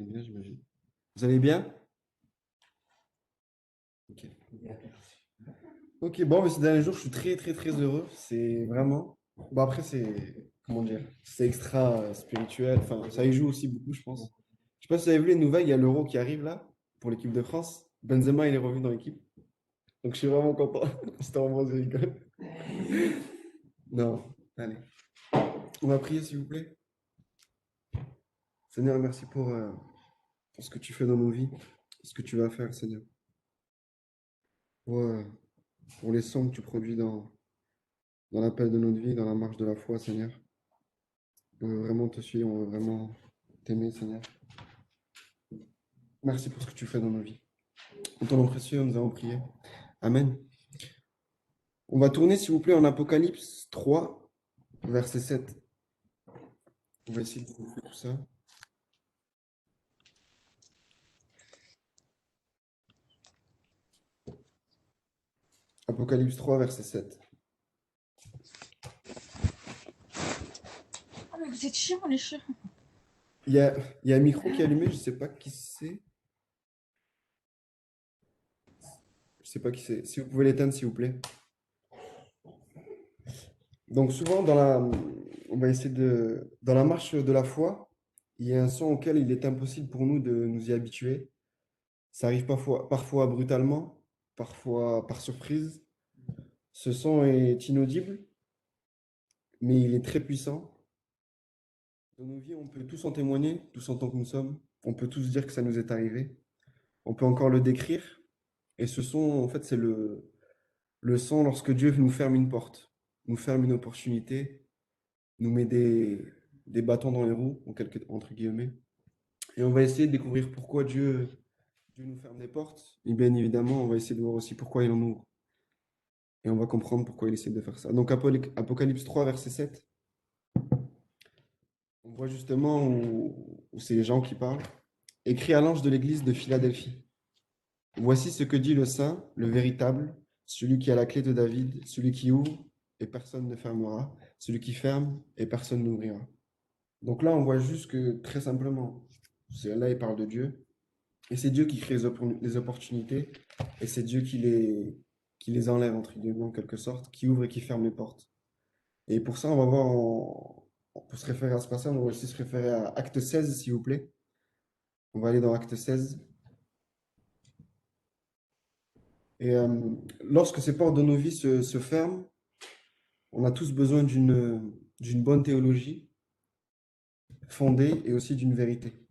Eh bien, j'imagine. Vous allez bien? Ok. Ok, bon, mais ces derniers jours, je suis très, très, très heureux. C'est vraiment. Bon, après, c'est. Comment dire? C'est extra spirituel. Enfin, ça y joue aussi beaucoup, je pense. Je sais pas si vous avez vu les nouvelles, il y a l'Euro qui arrive là, pour l'équipe de France. Benzema, il est revenu dans l'équipe. Donc, je suis vraiment content. C'était vraiment, je rigole. Non, allez. On va prier, s'il vous plaît. Seigneur, merci pour ce que tu fais dans nos vies, ce que tu vas faire, Seigneur. Pour, pour les sons que tu produis dans l'appel de notre vie, dans la marche de la foi, Seigneur. On veut vraiment te suivre, on veut vraiment t'aimer, Seigneur. Merci pour ce que tu fais dans nos vies. En ton nom précieux, nous avons prié. Amen. On va tourner, s'il vous plaît, en Apocalypse 3, verset 7. On va essayer de trouver tout ça. Apocalypse 3, verset 7. Ah, mais vous êtes chiants, les chiens. Il y a, il y a un micro qui est allumé, je ne sais pas qui c'est. Je ne sais pas qui c'est. Si vous pouvez l'éteindre, s'il vous plaît. Donc souvent, on va essayer dans la marche de la foi, il y a un son auquel il est impossible pour nous de nous y habituer. Ça arrive parfois brutalement, parfois par surprise. Ce son est inaudible, mais il est très puissant. Dans nos vies, on peut tous en témoigner, tous en tant que nous sommes. On peut tous dire que ça nous est arrivé. On peut encore le décrire. Et ce son, en fait, c'est le son lorsque Dieu nous ferme une porte, nous ferme une opportunité, nous met des bâtons dans les roues, entre guillemets. Et on va essayer de découvrir pourquoi Dieu nous ferme des portes. Et bien évidemment, on va essayer de voir aussi pourquoi il en ouvre. Et on va comprendre pourquoi il essaie de faire ça. Donc Apocalypse 3, verset 7, on voit justement où c'est les gens qui parlent. Écrit à l'ange de l'église de Philadelphie. Voici ce que dit le saint, le véritable, celui qui a la clé de David, celui qui ouvre et personne ne fermera, celui qui ferme et personne n'ouvrira. Donc là, on voit juste que très simplement, là, il parle de Dieu. Et c'est Dieu qui crée les opportunités. Et c'est Dieu qui les enlève, entre guillemets, en quelque sorte, qui ouvre et qui ferme les portes. Et pour ça, on va voir, pour se référer à ce passage, on va aussi se référer à Acte 16, s'il vous plaît. On va aller dans Acte 16. Et lorsque ces portes de nos vies se ferment, on a tous besoin d'une bonne théologie fondée et aussi d'une vérité.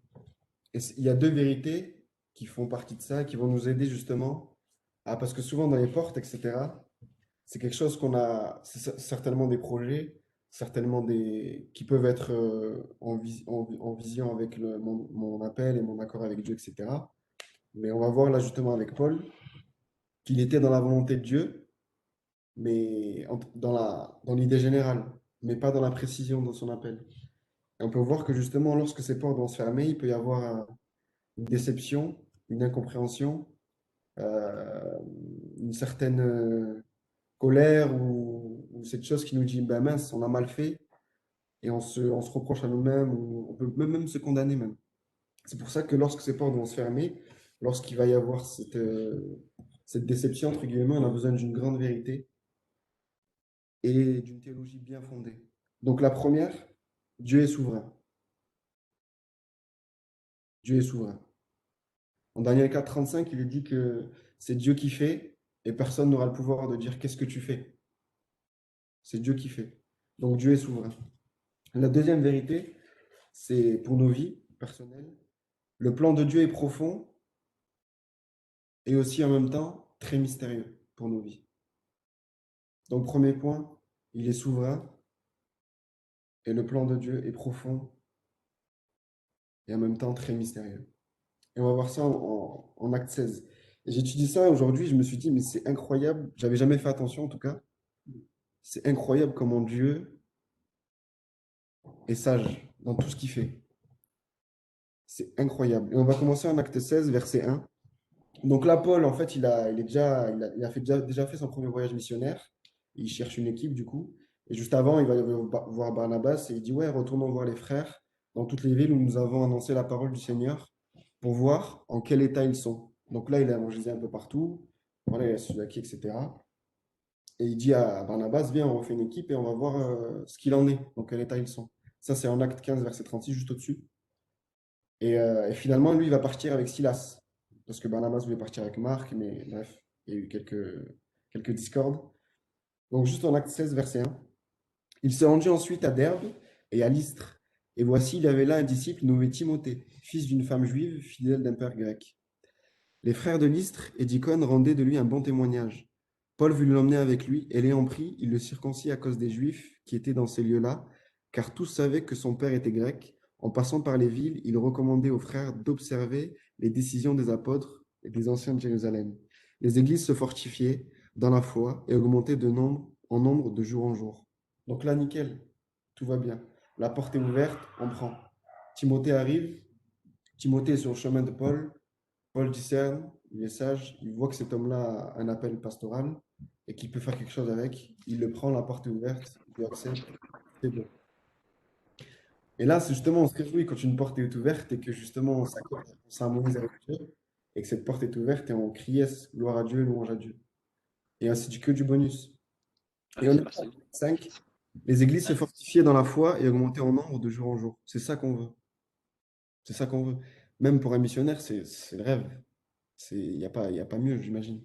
Et il y a deux vérités qui font partie de ça, qui vont nous aider justement parce que souvent dans les portes, etc., c'est quelque chose c'est certainement des projets, certainement qui peuvent être en vision avec mon appel et mon accord avec Dieu, etc. Mais on va voir là justement avec Paul qu'il était dans la volonté de Dieu, mais dans l'idée générale, mais pas dans la précision dans son appel. Et on peut voir que justement, lorsque ces portes vont se fermer, il peut y avoir une déception, une incompréhension, euh, une certaine colère ou cette chose qui nous dit, ben mince, on a mal fait, et on se reproche à nous-mêmes, ou on peut même se condamner même. C'est pour ça que lorsque ces portes vont se fermer, lorsqu'il va y avoir cette déception, entre guillemets, on a besoin d'une grande vérité et d'une théologie bien fondée. Donc la première, Dieu est souverain. Dieu est souverain. En Daniel 4, 35, il est dit que c'est Dieu qui fait et personne n'aura le pouvoir de dire qu'est-ce que tu fais. C'est Dieu qui fait. Donc Dieu est souverain. La deuxième vérité, c'est pour nos vies personnelles. Le plan de Dieu est profond et aussi en même temps très mystérieux pour nos vies. Donc premier point, il est souverain et le plan de Dieu est profond et en même temps très mystérieux. Et on va voir ça en acte 16. Et j'étudie ça aujourd'hui, je me suis dit, mais c'est incroyable, j'avais jamais fait attention en tout cas, c'est incroyable comment Dieu est sage dans tout ce qu'il fait. C'est incroyable. Et on va commencer en acte 16, verset 1. Donc là, Paul, en fait, il a déjà fait son premier voyage missionnaire. Il cherche une équipe, du coup. Et juste avant, il va voir Barnabas et il dit, ouais, retournons voir les frères dans toutes les villes où nous avons annoncé la parole du Seigneur pour voir en quel état ils sont. Donc là, il a évangélisé un peu partout. Voilà, il a Sulaki, etc. Et il dit à Barnabas, viens, on refait une équipe et on va voir ce qu'il en est, dans quel état ils sont. Ça, c'est en acte 15, verset 36, juste au-dessus. Et finalement, lui, il va partir avec Silas. Parce que Barnabas voulait partir avec Marc, mais bref, il y a eu quelques discordes. Donc, juste en acte 16, verset 1. Il s'est rendu ensuite à Derbe et à Lystre. Et voici, il y avait là un disciple nommé Timothée, fils d'une femme juive, fidèle d'un père grec. Les frères de Lystre et d'Icône rendaient de lui un bon témoignage. Paul voulut l'emmener avec lui, et l'ayant pris, il le circoncit à cause des Juifs qui étaient dans ces lieux-là, car tous savaient que son père était grec. En passant par les villes, il recommandait aux frères d'observer les décisions des apôtres et des anciens de Jérusalem. Les églises se fortifiaient dans la foi et augmentaient en nombre de jour en jour. Donc là, nickel, tout va bien. La porte est ouverte, on prend. Timothée arrive, Timothée est sur le chemin de Paul. Paul discerne, il est sage, il voit que cet homme-là a un appel pastoral et qu'il peut faire quelque chose avec. Il le prend, la porte est ouverte, il lui accepte, c'est bon. Et là, c'est justement, on se réjouit quand une porte est ouverte et que justement on s'accorde, on s'harmonise avec Dieu et que cette porte est ouverte et on crie yes, gloire à Dieu, louange à Dieu. Et ainsi que du bonus. Et Ouais, on c'est est parfait. 5, les églises se Ouais. fortifiaient dans la foi et augmentaient en nombre de jour en jour. C'est ça qu'on veut. C'est ça qu'on veut. Même pour un missionnaire, c'est le rêve. Y a pas mieux, j'imagine.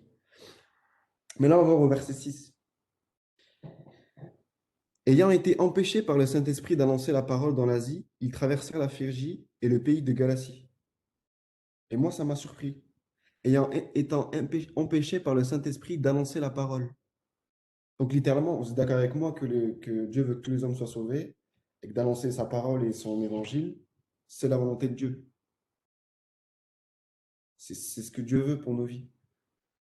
Mais là, on va voir au verset 6. Ayant été empêchés par le Saint-Esprit d'annoncer la parole dans l'Asie, ils traversèrent la Phrygie et le pays de Galatie. Et moi, ça m'a surpris. Étant empêchés par le Saint-Esprit d'annoncer la parole. Donc, littéralement, vous êtes d'accord avec moi que Dieu veut que tous les hommes soient sauvés et que d'annoncer sa parole et son évangile, c'est la volonté de Dieu. C'est ce que Dieu veut pour nos vies.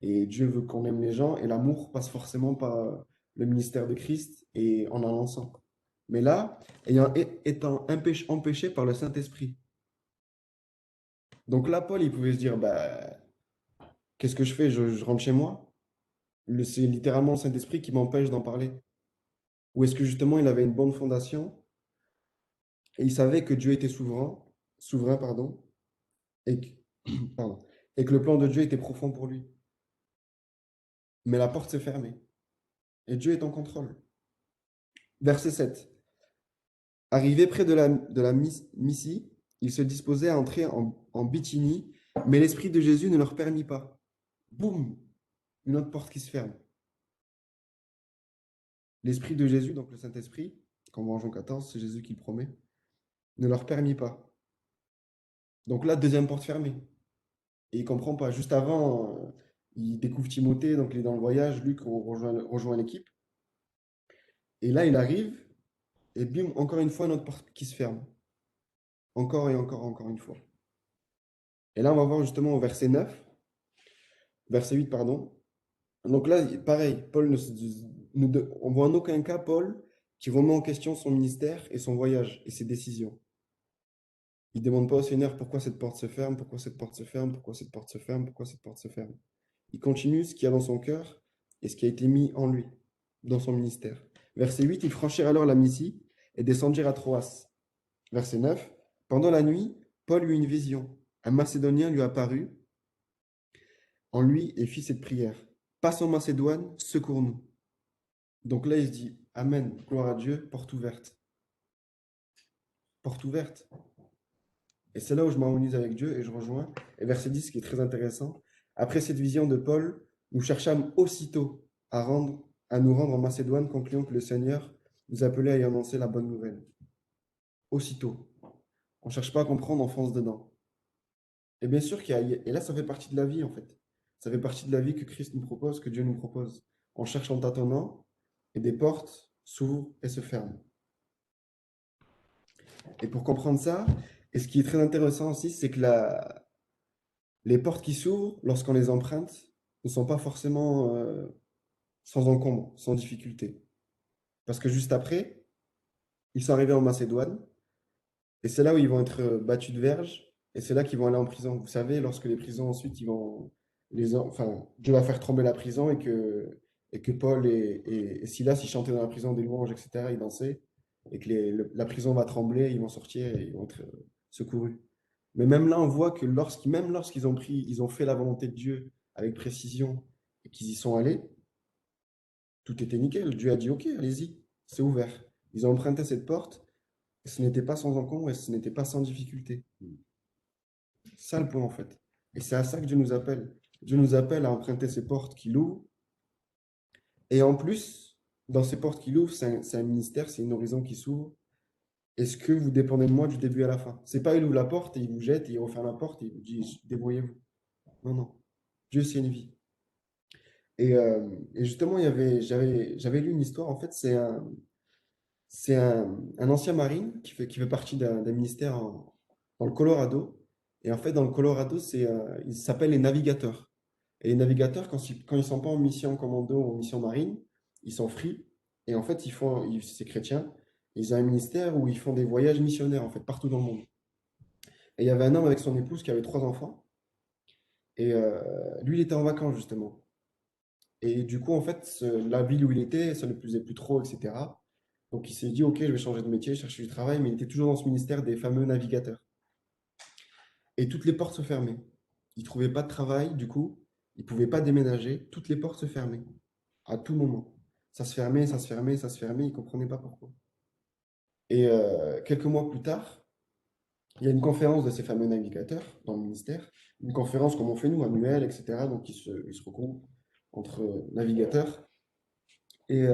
Et Dieu veut qu'on aime les gens et l'amour passe forcément par le ministère de Christ et en annonçant. Mais là, étant empêché par le Saint-Esprit. Donc là, Paul, il pouvait se dire, bah, qu'est-ce que je fais? Je rentre chez moi? C'est littéralement le Saint-Esprit qui m'empêche d'en parler. Ou est-ce que justement, il avait une bonne fondation et il savait que Dieu était souverain, pardon, et que, pardon, et que le plan de Dieu était profond pour lui. Mais la porte s'est fermée et Dieu est en contrôle. Verset 7. Arrivé près de la Mysie, ils se disposaient à entrer en Bithynie, mais l'Esprit de Jésus ne leur permit pas. Boum! Une autre porte qui se ferme. L'Esprit de Jésus, donc le Saint-Esprit, comme on voit en Jean 14, c'est Jésus qui le promet, ne leur permit pas. Donc là, deuxième porte fermée. Et il comprend pas. Juste avant, il découvre Timothée, donc il est dans le voyage, Luc rejoint l'équipe. Et là, il arrive, et bim, encore une fois, une autre porte qui se ferme. Encore et encore, encore une fois. Et là, on va voir justement au verset 8, pardon. Donc là, pareil, Paul on voit en aucun cas Paul qui remet en question son ministère et son voyage et ses décisions. Il ne demande pas au Seigneur pourquoi cette porte se ferme, pourquoi cette porte se ferme, pourquoi cette porte se ferme, pourquoi cette porte se ferme. Il continue ce qu'il y a dans son cœur et ce qui a été mis en lui, dans son ministère. Verset 8, ils franchirent alors la Mysie et descendirent à Troas. Verset 9, pendant la nuit, Paul eut une vision. Un Macédonien lui apparut en lui et fit cette prière. Passe en Macédoine, secours-nous. Donc là, il se dit, Amen, gloire à Dieu, porte ouverte. Porte ouverte. Et c'est là où je m'harmonise avec Dieu et je rejoins. Et verset 10, qui est très intéressant. Après cette vision de Paul, nous cherchâmes aussitôt à nous rendre en Macédoine, concluant que le Seigneur nous appelait à y annoncer la bonne nouvelle. Aussitôt. On ne cherche pas à comprendre, on fonce dedans. Et bien sûr et là, ça fait partie de la vie, en fait. Ça fait partie de la vie que Christ nous propose, que Dieu nous propose. On cherche en tâtonnant, et des portes s'ouvrent et se ferment. Et pour comprendre ça, et ce qui est très intéressant aussi, c'est que les portes qui s'ouvrent lorsqu'on les emprunte ne sont pas forcément sans encombre, sans difficulté. Parce que juste après, ils sont arrivés en Macédoine, et c'est là où ils vont être battus de verge, et c'est là qu'ils vont aller en prison. Vous savez, lorsque les prisons ensuite, enfin, Dieu va faire trembler la prison, et que Paul et Silas, ils chantaient dans la prison des louanges, etc., ils dansaient, et que la prison va trembler, ils vont sortir et ils vont être secourus. Mais même là, on voit que même lorsqu'ils ils ont fait la volonté de Dieu avec précision et qu'ils y sont allés, tout était nickel. Dieu a dit, OK, allez-y, c'est ouvert. Ils ont emprunté cette porte, et ce n'était pas sans encombre et ce n'était pas sans difficulté. C'est ça le point, en fait. Et c'est à ça que Dieu nous appelle. Dieu nous appelle à emprunter ces portes qu'il ouvre. Et en plus, dans ces portes qu'il ouvre, c'est un ministère, c'est une horizon qui s'ouvre. Est-ce que vous dépendez de moi du début à la fin? C'est pas il ouvre la porte et il vous jette et il referme la porte et il vous dit débrouillez-vous. Non, non. Dieu, c'est une vie. Et justement, j'avais lu une histoire. En fait, c'est un ancien marine qui fait partie d'un ministère dans le Colorado. Et en fait, dans le Colorado, ils s'appellent les navigateurs. Et les navigateurs, quand ils sont pas en mission commando ou en mission marine, ils sont free. Et en fait, c'est chrétien. Ils ont un ministère où ils font des voyages missionnaires, en fait, partout dans le monde. Et il y avait un homme avec son épouse qui avait trois enfants. Et lui, il était en vacances, justement. Et du coup, en fait, la ville où il était, ça ne lui plaisait plus trop, etc. Donc il s'est dit, OK, je vais changer de métier, chercher du travail, mais il était toujours dans ce ministère des fameux navigateurs. Et toutes les portes se fermaient. Il ne trouvait pas de travail, du coup, il ne pouvait pas déménager, toutes les portes se fermaient, à tout moment. Ça se fermait, ça se fermait, ça se fermait, il ne comprenait pas pourquoi. Et quelques mois plus tard, il y a une conférence de ces fameux navigateurs dans le ministère, une conférence comme on fait nous, annuelle, etc. Donc ils se regroupent entre navigateurs. Et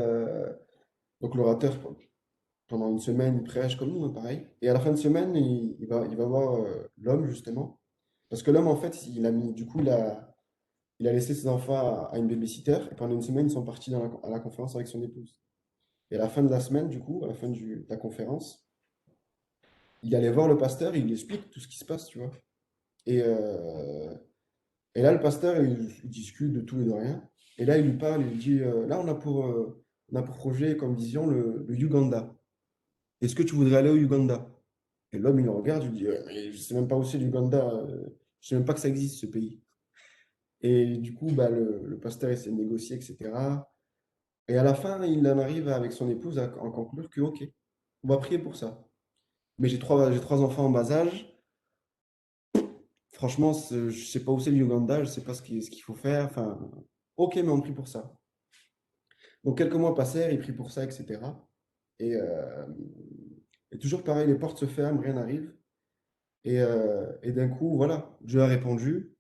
donc l'orateur, pendant une semaine, il prêche comme nous, hein, pareil. Et à la fin de semaine, il va voir l'homme, justement. Parce que l'homme, en fait, du coup, il a laissé ses enfants à une babysitter. Et pendant une semaine, ils sont partis à la conférence avec son épouse. Et à la fin de la semaine, du coup, à la fin de la conférence, il allait voir le pasteur et il lui explique tout ce qui se passe, tu vois. Et, euh, et là, le pasteur, il discute de tout et de rien. Et là, il lui parle, il lui dit, là, on a pour projet comme vision le Uganda. Est-ce que tu voudrais aller au Uganda? Et l'homme, il le regarde, il dit, mais je sais même pas où c'est l'Ouganda, je sais même pas que ça existe, ce pays. Et du coup, bah, le pasteur essaie de négocier, etc. Et à la fin, il en arrive avec son épouse à en conclure que, OK, on va prier pour ça. Mais j'ai trois enfants en bas âge. Franchement, je sais pas où c'est l'Ouganda, je sais pas ce qu'il faut faire. Enfin, OK, mais on prie pour ça. Donc quelques mois passèrent, il prie pour ça, etc. Et, euh, et toujours pareil, les portes se ferment, rien n'arrive. Et d'un coup, voilà, Dieu a répondu.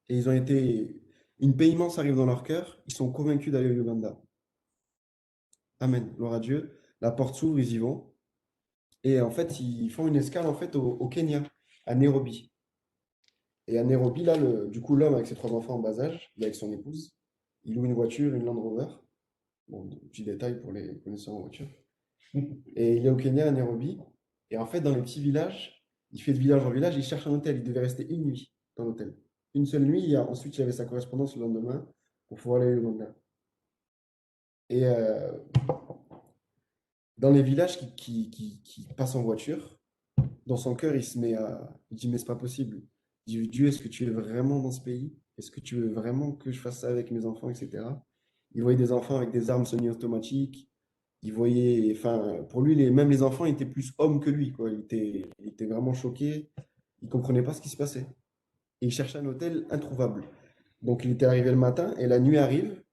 Et ils ont été. Une paix immense arrive dans leur cœur. Ils sont convaincus d'aller au Uganda. Amen. Gloire à Dieu. La porte s'ouvre, ils y vont. Et en fait, ils font une escale en fait au Kenya, à Nairobi. Et à Nairobi, là, du coup, l'homme avec ses trois enfants en bas âge, il est avec son épouse, il loue une voiture, une Land Rover. Bon, petit détail pour les connaisseurs en voiture. Et il est au Kenya, à Nairobi. Et en fait, dans les petits villages, il fait de village en village, il cherche un hôtel. Il devait rester une nuit dans l'hôtel. Une seule nuit. Ensuite, il avait sa correspondance le lendemain pour pouvoir aller au Uganda. Et dans les villages qui passent en voiture, dans son cœur, il dit, mais c'est pas possible. Il dit, Dieu, est-ce que tu es vraiment dans ce pays? Est-ce que tu veux vraiment que je fasse ça avec mes enfants, etc. Il voyait des enfants avec des armes semi-automatiques. Il voyait, enfin, pour lui, même les enfants étaient plus hommes que lui, quoi. Il était vraiment choqué. Il comprenait pas ce qui se passait. Et il cherchait un hôtel introuvable. Donc il était arrivé le matin et la nuit arrive.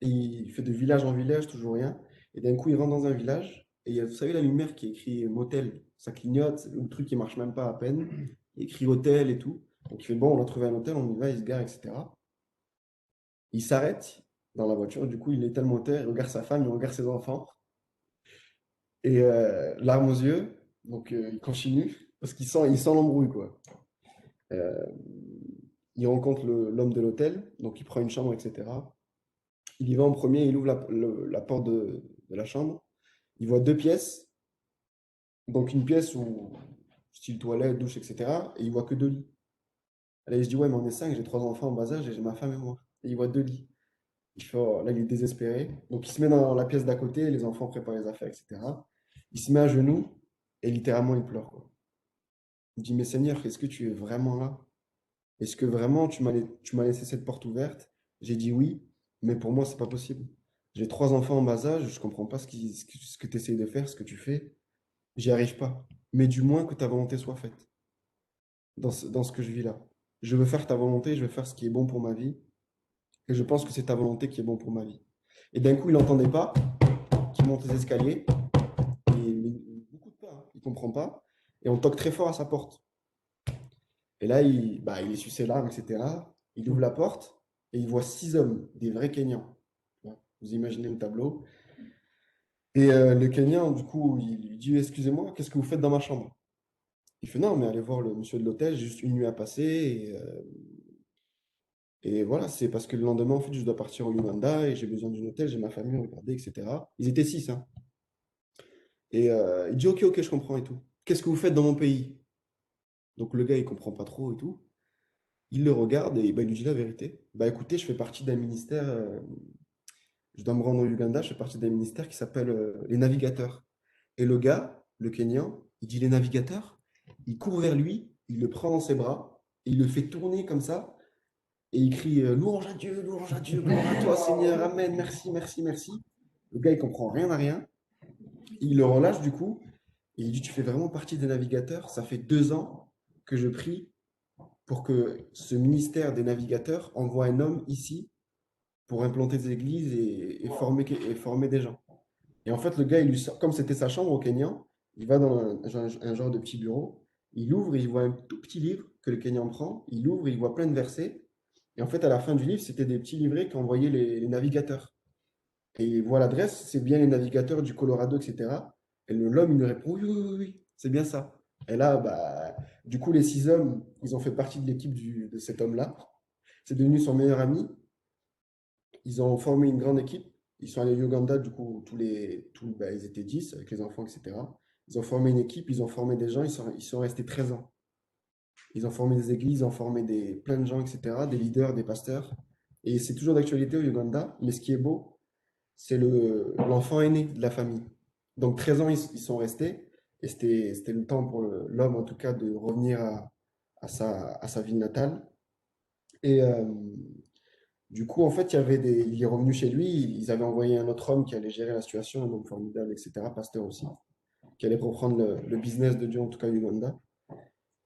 Et il fait de village en village, toujours rien. Et d'un coup, il rentre dans un village. Et il y a, vous savez, la lumière qui est écrit motel. Ça clignote, le truc qui marche même pas à peine. Il écrit hôtel et tout. Donc il fait, bon, on a trouvé un hôtel, on y va, il se gare, etc. Il s'arrête dans la voiture. Du coup, il éteint le moteur, il regarde sa femme, il regarde ses enfants. Et larmes aux yeux. Donc il continue. Parce il sent l'embrouille, quoi. Euh, il rencontre l'homme de l'hôtel. Donc il prend une chambre, etc. Il y va en premier, il ouvre la porte de la chambre. Il voit deux pièces. Donc une pièce où, style toilette, douche, etc. Et il voit que deux lits. Et là, il se dit, ouais, mais on est cinq, j'ai trois enfants en bas âge et j'ai ma femme et moi. Et il voit deux lits. Il fait, oh, là, il est désespéré. Donc il se met dans la pièce d'à côté, les enfants préparent les affaires, etc. Il se met à genoux et littéralement il pleure, quoi. Il dit, mais Seigneur, est-ce que tu es vraiment là? Est-ce que vraiment tu m'as laissé cette porte ouverte? J'ai dit oui, mais pour moi, c'est pas possible. J'ai trois enfants en bas âge, je comprends pas ce que tu essayes de faire, ce que tu fais. J'y arrive pas. Mais du moins que ta volonté soit faite. dans ce que je vis là. Je veux faire ta volonté, je veux faire ce qui est bon pour ma vie, et je pense que c'est ta volonté qui est bon pour ma vie. Et d'un coup, il n'entendait pas, qu'il monte les escaliers, mais il n'écoute pas, hein, il ne comprend pas, et on toque très fort à sa porte. Et là, il essuie ses larmes, etc. Il ouvre la porte, et il voit 6 hommes, des vrais Kenyans. Vous imaginez le tableau. Et le Kenyan, du coup, il lui dit, excusez-moi, qu'est-ce que vous faites dans ma chambre? Il fait, non, mais allez voir le monsieur de l'hôtel, j'ai juste une nuit à passer. Et voilà, c'est parce que le lendemain, en fait, je dois partir au Uganda et j'ai besoin d'un hôtel, j'ai ma famille, regardez, etc. Ils étaient 6, hein. Et il dit, ok, ok, je comprends et tout. Qu'est-ce que vous faites dans mon pays? Donc le gars, il comprend pas trop et tout. Il le regarde et bah, il lui dit la vérité. Bah écoutez, je fais partie d'un ministère, je dois me rendre au Uganda, je fais partie d'un ministère qui s'appelle les navigateurs. Et le gars, le Kenyan, il dit les navigateurs, il court vers lui, il le prend dans ses bras, et il le fait tourner comme ça, et il crie louange à Dieu, gloire à toi Seigneur, Amen, merci, merci, merci. Le gars, il comprend rien à rien, il le relâche du coup, et il dit tu fais vraiment partie des navigateurs, ça fait 2 ans que je prie pour que ce ministère des navigateurs envoie un homme ici pour implanter des églises et former des gens. Et en fait, le gars, il lui sort, comme c'était sa chambre au Kenya, il va dans un genre de petit bureau, il ouvre et il voit un tout petit livre que le Kenyan prend, il ouvre et il voit plein de versets. Et en fait, à la fin du livre, c'était des petits livrets qu'envoyaient les navigateurs. Et il voit l'adresse, c'est bien les navigateurs du Colorado, etc. Et l'homme, il lui répond, oui, oui, oui, oui, c'est bien ça. Et là, bah, du coup, les 6 hommes, ils ont fait partie de l'équipe de cet homme-là. C'est devenu son meilleur ami. Ils ont formé une grande équipe. Ils sont allés au Uganda, du coup, bah, ils étaient 10 avec les enfants, etc. Ils ont formé une équipe, ils ont formé des gens, ils sont restés 13 ans. Ils ont formé des églises, ils ont formé plein de gens, etc., des leaders, des pasteurs. Et c'est toujours d'actualité au Uganda. Mais ce qui est beau, c'est l'enfant aîné de la famille. Donc 13 ans, ils sont restés. Et c'était le temps pour l'homme, en tout cas, de revenir à sa ville natale. Et, du coup, en fait, il est revenu chez lui, ils avaient envoyé un autre homme qui allait gérer la situation, un homme formidable, etc., pasteur aussi, qui allait reprendre le business de Dieu, en tout cas Uganda.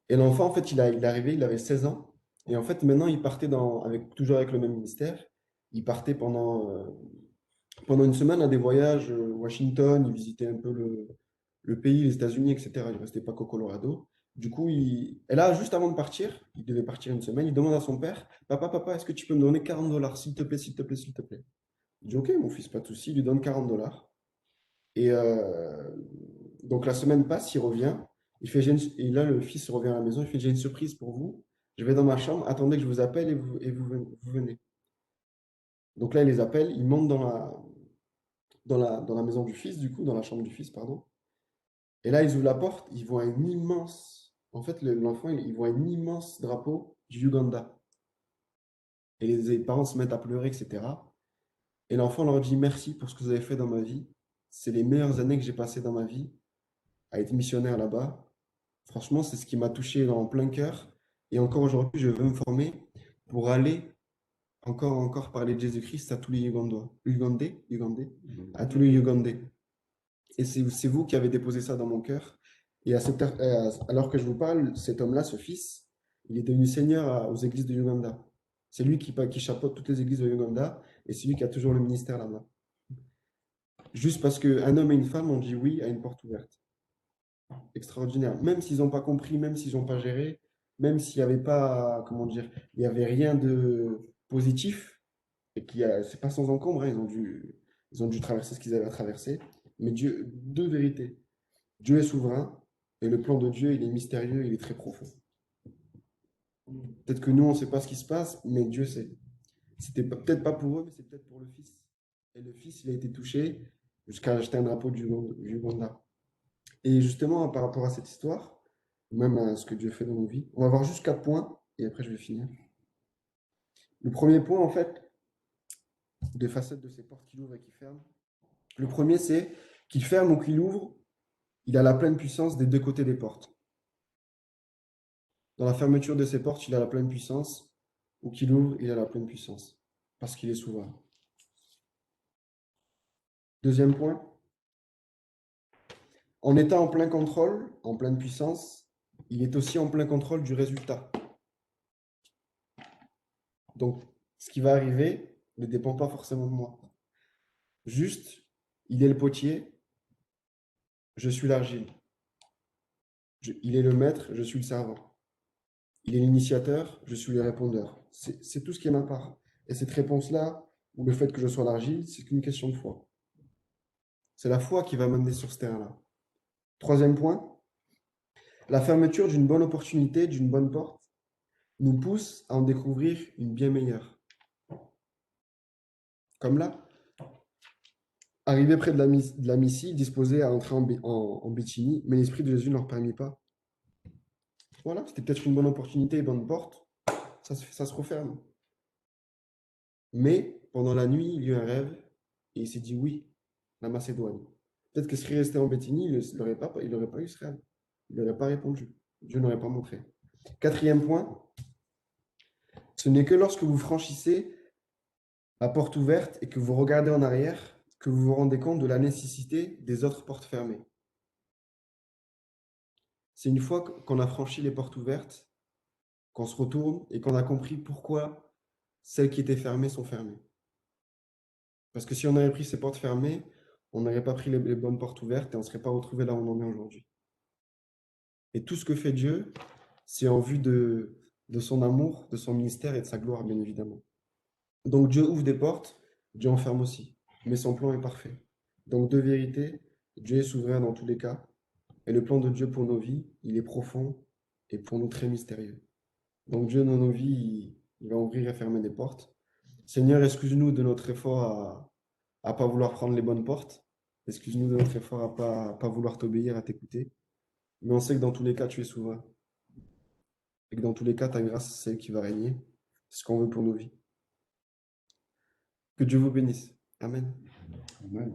Et l'enfant, en fait, il est arrivé, il avait 16 ans, et en fait, maintenant, il partait toujours avec le même ministère, il partait pendant une semaine à des voyages, Washington, il visitait un peu le pays, les États-Unis, etc. Il ne restait pas qu'au Colorado. Du coup, et là, juste avant de partir, il devait partir une semaine, il demande à son père, papa, papa, est-ce que tu peux me donner 40 $, s'il te plaît, s'il te plaît, s'il te plaît? Il dit, ok, mon fils, pas de souci, il lui donne 40 $. Et donc la semaine passe, il revient, et là, le fils revient à la maison, il fait, j'ai une surprise pour vous, je vais dans ma chambre, attendez que je vous appelle et vous venez. Donc là, il les appelle, il monte dans la maison du fils, du coup, dans la chambre du fils, pardon. Et là, ils ouvrent la porte, ils voient un immense. En fait, l'enfant, il voit un immense drapeau du Uganda. Et les parents se mettent à pleurer, etc. Et l'enfant leur dit merci pour ce que vous avez fait dans ma vie. C'est les meilleures années que j'ai passées dans ma vie à être missionnaire là-bas. Franchement, c'est ce qui m'a touché en plein cœur. Et encore aujourd'hui, je veux me former pour aller encore parler de Jésus-Christ à tous les à tous les Ugandais. Et c'est vous qui avez déposé ça dans mon cœur. Et alors que je vous parle, cet homme-là, ce fils, il est devenu seigneur aux églises de Uganda. C'est lui qui chapeaute toutes les églises de Uganda et c'est lui qui a toujours le ministère là-bas. Juste parce qu'un homme et une femme ont dit oui à une porte ouverte. Extraordinaire. Même s'ils n'ont pas compris, même s'ils n'ont pas géré, même s'il n'y avait pas, comment dire, il n'y avait rien de positif, et c'est pas sans encombre, hein, ils ont dû traverser ce qu'ils avaient à traverser. Mais Dieu, deux vérités. Dieu est souverain et le plan de Dieu, il est mystérieux, il est très profond. Peut-être que nous, on ne sait pas ce qui se passe, mais Dieu sait. C'était peut-être pas pour eux, mais c'est peut-être pour le fils. Et le fils, il a été touché jusqu'à acheter un drapeau du Uganda. Et justement, par rapport à cette histoire, même à ce que Dieu fait dans nos vies, on va voir juste 4 points et après je vais finir. Le premier point, en fait, des facettes de ces portes qu'il ouvre et qu'il ferme. Le premier, c'est qu'il ferme ou qu'il ouvre, il a la pleine puissance des deux côtés des portes. Dans la fermeture de ses portes, il a la pleine puissance, ou qu'il ouvre, il a la pleine puissance, parce qu'il est souverain. Deuxième point, en étant en plein contrôle, en pleine puissance, il est aussi en plein contrôle du résultat. Donc, ce qui va arriver ne dépend pas forcément de moi. Juste, il est le potier, je suis l'argile. Il est le maître, je suis le servant. Il est l'initiateur, je suis le répondeur. C'est tout ce qui est ma part. Et cette réponse-là, ou le fait que je sois l'argile, c'est qu'une question de foi. C'est la foi qui va m'amener sur ce terrain-là. Troisième point, la fermeture d'une bonne opportunité, d'une bonne porte, nous pousse à en découvrir une bien meilleure. Comme là, arrivé près de la Mysie, disposé à entrer en Bithynie, mais l'Esprit de Jésus ne leur permit pas. Voilà, c'était peut-être une bonne opportunité, une bonne porte, ça se referme. Mais pendant la nuit, il y a eu un rêve et il s'est dit oui, la Macédoine. Peut-être que serait resté en Béthinie, il n'aurait pas eu ce rêve. Il n'aurait pas répondu. Dieu n'aurait pas montré. Quatrième point, ce n'est que lorsque vous franchissez la porte ouverte et que vous regardez en arrière que vous vous rendez compte de la nécessité des autres portes fermées. C'est une fois qu'on a franchi les portes ouvertes, qu'on se retourne et qu'on a compris pourquoi celles qui étaient fermées sont fermées. Parce que si on avait pris ces portes fermées, on n'aurait pas pris les bonnes portes ouvertes et on ne serait pas retrouvé là où on en est aujourd'hui. Et tout ce que fait Dieu, c'est en vue de son amour, de son ministère et de sa gloire, bien évidemment. Donc Dieu ouvre des portes, Dieu en ferme aussi. Mais son plan est parfait. Donc de vérité, Dieu est souverain dans tous les cas. Et le plan de Dieu pour nos vies, il est profond et pour nous très mystérieux. Donc Dieu dans nos vies, il va ouvrir et fermer des portes. Seigneur, excuse-nous de notre effort à pas vouloir prendre les bonnes portes. Excuse-nous de notre effort à pas vouloir t'obéir, à t'écouter. Mais on sait que dans tous les cas, tu es souverain. Et que dans tous les cas, ta grâce, c'est celle qui va régner. C'est ce qu'on veut pour nos vies. Que Dieu vous bénisse. Amen. Amen.